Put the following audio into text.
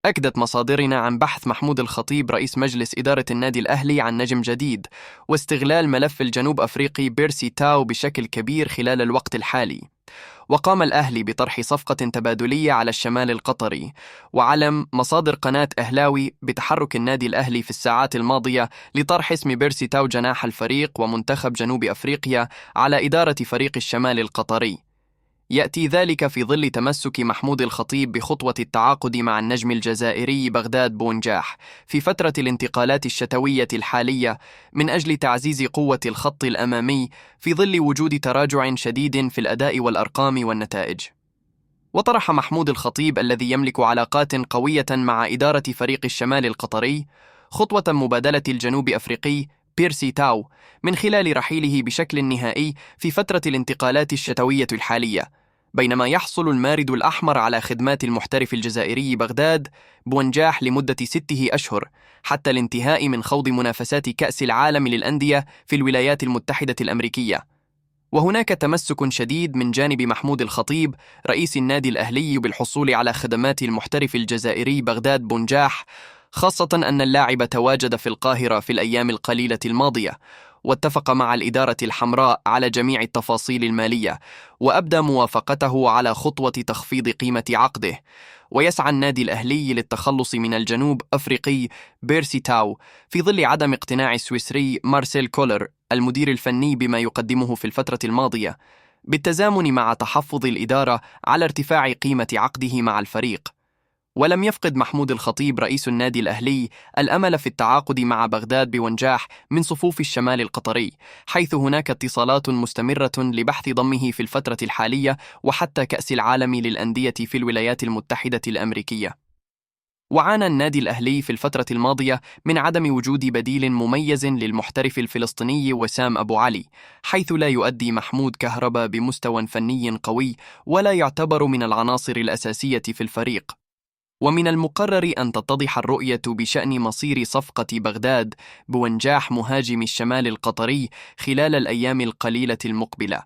أكدت مصادرنا عن بحث محمود الخطيب رئيس مجلس إدارة النادي الأهلي عن نجم جديد واستغلال ملف الجنوب أفريقي بيرسي تاو بشكل كبير خلال الوقت الحالي. وقام الأهلي بطرح صفقة تبادلية على الشمال القطري. وعلم مصادر قناة أهلاوي بتحرك النادي الأهلي في الساعات الماضية لطرح اسم بيرسي تاو جناح الفريق ومنتخب جنوب أفريقيا على إدارة فريق الشمال القطري. يأتي ذلك في ظل تمسك محمود الخطيب بخطوة التعاقد مع النجم الجزائري بغداد بونجاح في فترة الانتقالات الشتوية الحالية من أجل تعزيز قوة الخط الأمامي في ظل وجود تراجع شديد في الأداء والأرقام والنتائج. وطرح محمود الخطيب الذي يملك علاقات قوية مع إدارة فريق الشمال القطري خطوة مبادلة الجنوب أفريقي بيرسي تاو من خلال رحيله بشكل نهائي في فترة الانتقالات الشتوية الحالية، بينما يحصل المارد الأحمر على خدمات المحترف الجزائري بغداد بونجاح لمدة 6 أشهر حتى الانتهاء من خوض منافسات كأس العالم للأندية في الولايات المتحدة الأمريكية. وهناك تمسك شديد من جانب محمود الخطيب رئيس النادي الأهلي بالحصول على خدمات المحترف الجزائري بغداد بونجاح، خاصة أن اللاعب تواجد في القاهرة في الأيام القليلة الماضية واتفق مع الإدارة الحمراء على جميع التفاصيل المالية وأبدى موافقته على خطوة تخفيض قيمة عقده. ويسعى النادي الأهلي للتخلص من الجنوب أفريقي بيرسي تاو في ظل عدم اقتناع السويسري مارسيل كولر المدير الفني بما يقدمه في الفترة الماضية، بالتزامن مع تحفظ الإدارة على ارتفاع قيمة عقده مع الفريق. ولم يفقد محمود الخطيب رئيس النادي الأهلي الأمل في التعاقد مع بغداد بونجاح من صفوف الشمال القطري، حيث هناك اتصالات مستمرة لبحث ضمه في الفترة الحالية وحتى كأس العالم للأندية في الولايات المتحدة الأمريكية. وعانى النادي الأهلي في الفترة الماضية من عدم وجود بديل مميز للمحترف الفلسطيني وسام أبو علي، حيث لا يؤدي محمود كهربا بمستوى فني قوي ولا يعتبر من العناصر الأساسية في الفريق. ومن المقرر أن تتضح الرؤية بشأن مصير صفقة بغداد بونجاح مهاجم الشمال القطري خلال الأيام القليلة المقبلة.